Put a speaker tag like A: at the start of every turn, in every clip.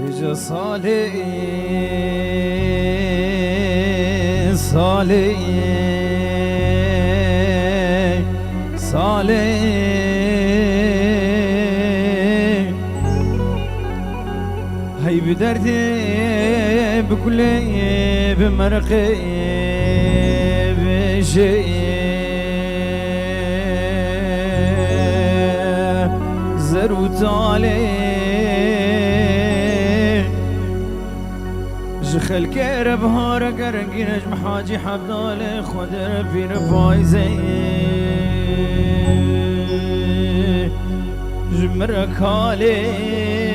A: بجا صالح صالح صالح هاي بدردي بكل بمرقي بشيء زروت عليه جخل كرب هارا قرنقي نجم حاجي حبدالي خدر في رفايزي جمرك عليه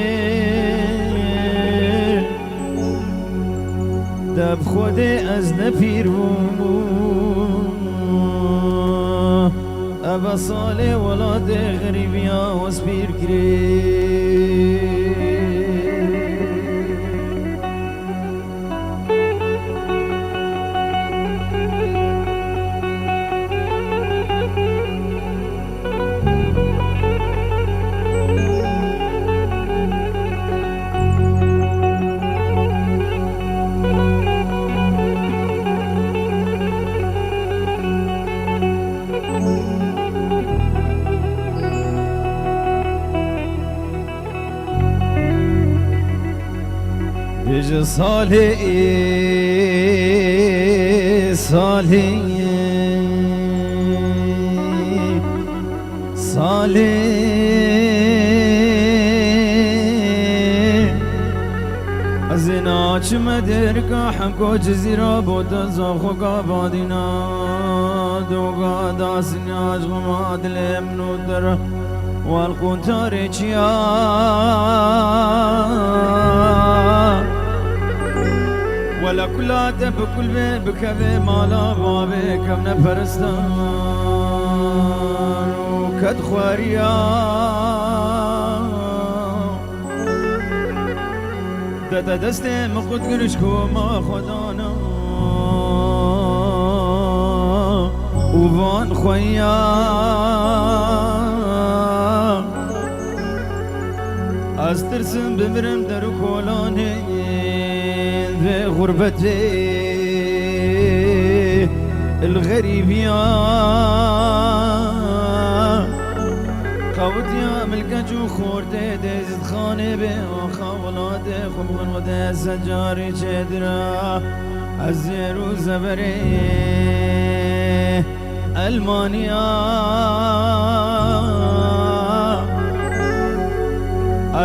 A: دب خودي از نپیرو ابا صالح ولاد غریبیا واسبیر کری بج صالح صالح صالح ازناچ مدرکا حمکو جزیرا بود زاخو قابادینا دوغا داسنیاج غماد لمنو در والقنطار چیا ولا كلها بكل بكذا مالا بابي كم نفرستان وكد خواريا دادا دستي مخد قرشكو ما خدانا وفان خويا استرسم بمرم درو كولاني في غربتي الغريب يا قوت يا ملكجو خورتي دزد خاني بي وخاولاتي خبغن ودي سجاري شدرا الزيرو زبري ألمانيا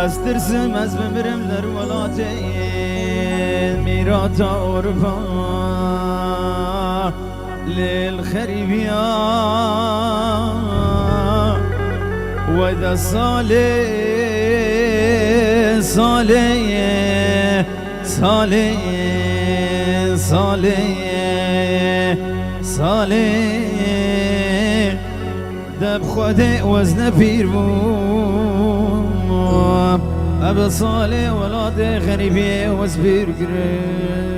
A: استرسم از بمرم در ولاتي ميرات أوروبا للخريبيا وإذا صالح صالح صالح صالح صالح دب خودي وزن بير بو أبا صالح ولاد غريبي وزبير قريب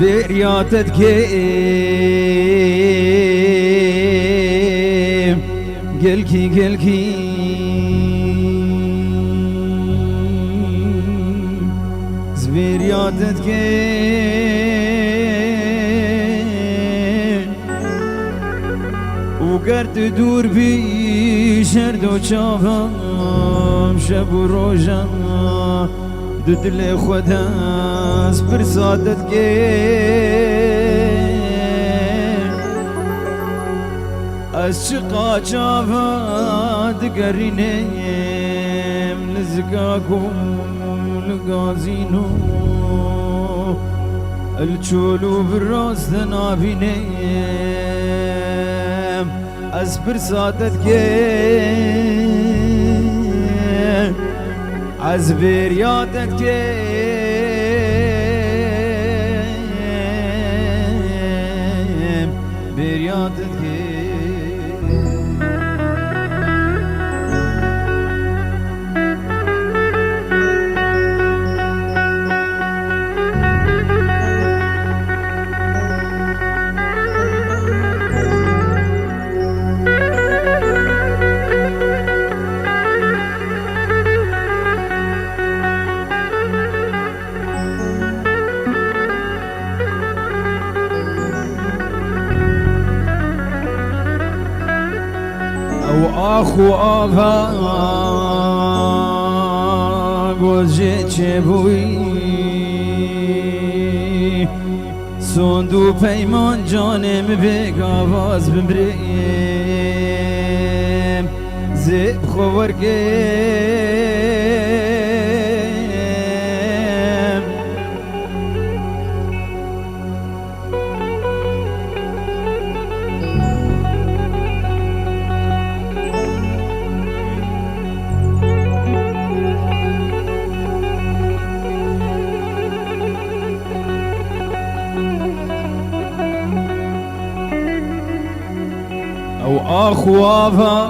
A: برياتك قلكي قلكي زبيرياتك وقرت دور بي شرد وشافم شب وروجا دل خودها سبر صادت الشقا شافا دقرينيم لزقاكم لقازينو الچولو بالراس نابينيم اسبر صادت از بریادت که بریادت که آخو آبا گوجه چه بوی سندو پیمان جانم بگ آواز بمریم زیب خورگیم او آخو آبا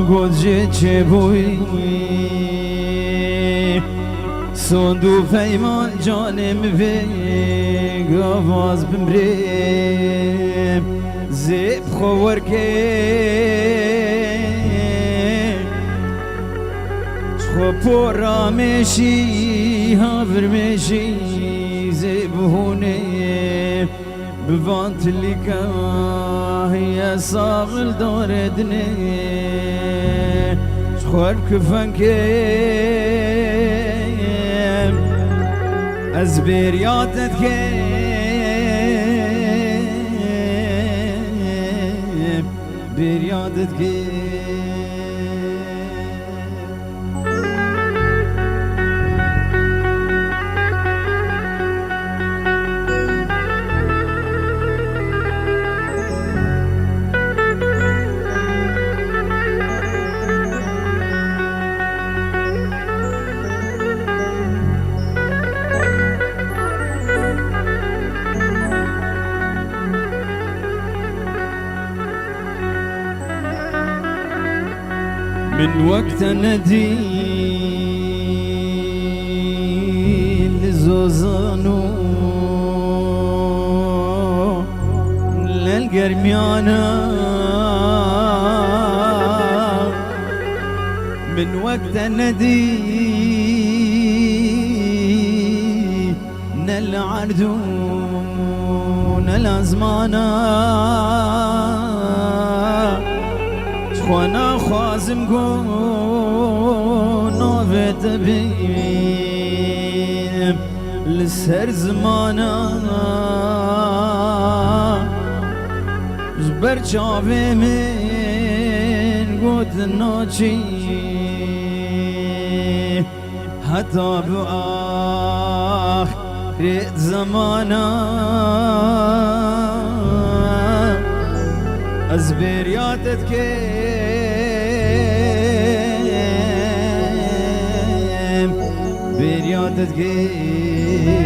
A: گوجه چه بوی سندو پیمان جانم بگ آواز بمریم زیب خورگیم خو پورا میشی هاور میشی زیب هونه بفانت اللي هي صاغل دور دني شخور كفنكيم ازبيرياتت كيم بيرياتت كيم من وقت ندي لزوزانو للقرميانا من وقت ندي نلعردون الازمانا وانا خوازم قول نوفت بيم لسر زمانا جبر شافي من قد نوشي حتى بآخر زمانا از بریادت کم بریادت کم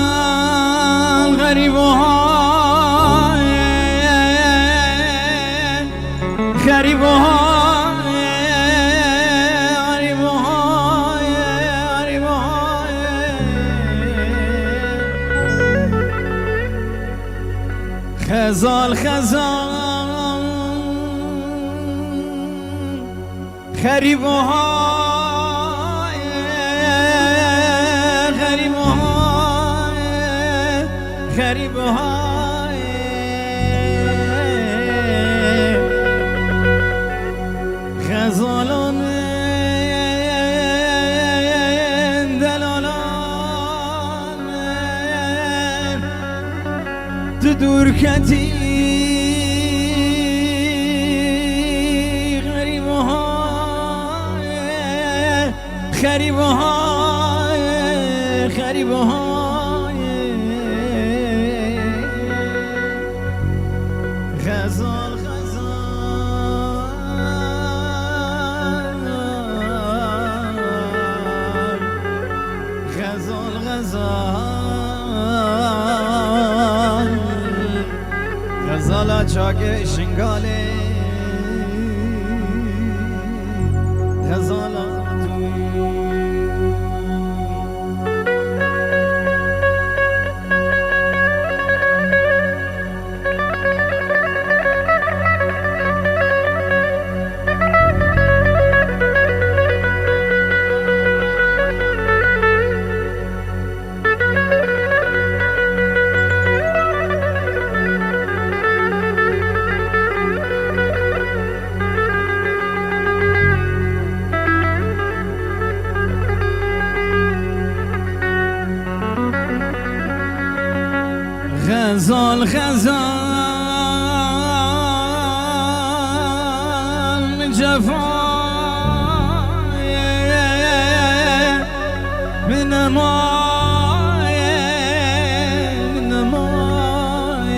A: الخزان غريب وهاي غريب وهاي غريب وهاي غزال خزان خریبوهای خریبوهای خریبوهای غزالان دلالان تو دور کتی خریبوهای خریبوهای غزال غزال غزال غزال غزال چاک شنگاله غزال غزال غزال من جفاي من ماي من ماي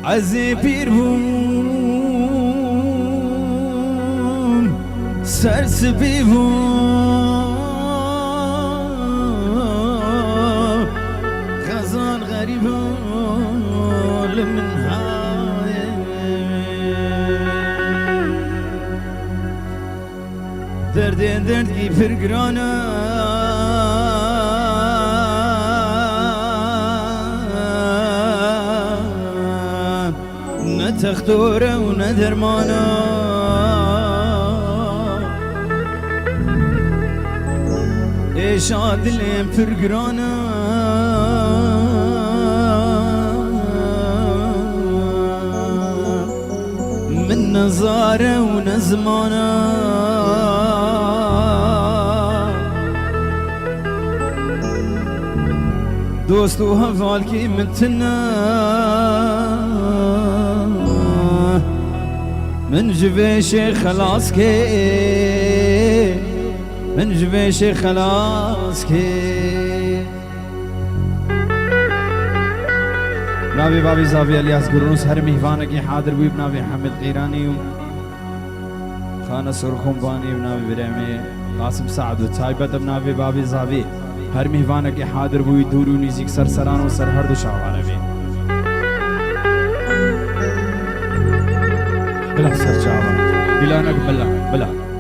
A: عزي بيربون سرس بيبون دردين دردي فرقرانا نتختوره وندرمانا ايش عادلين فرقرانا من نظاره ونزمانا دوست و هفال کی متنا من جبيش خلاص كي من جبيش خلاص كي نابي بابي زاوية الياس قرنوس هر مهوانا کی حاضر بي بنابي حمد غيراني خانة سرخم باني بنابي برامي قاسم سعد و تايبت بنابي بابي زاوية هر مهوانا کی حاضر بوی دور و نزدیک سرسران و سرهرد و شاوانه بین بلا سر چاوان بلا نک بلا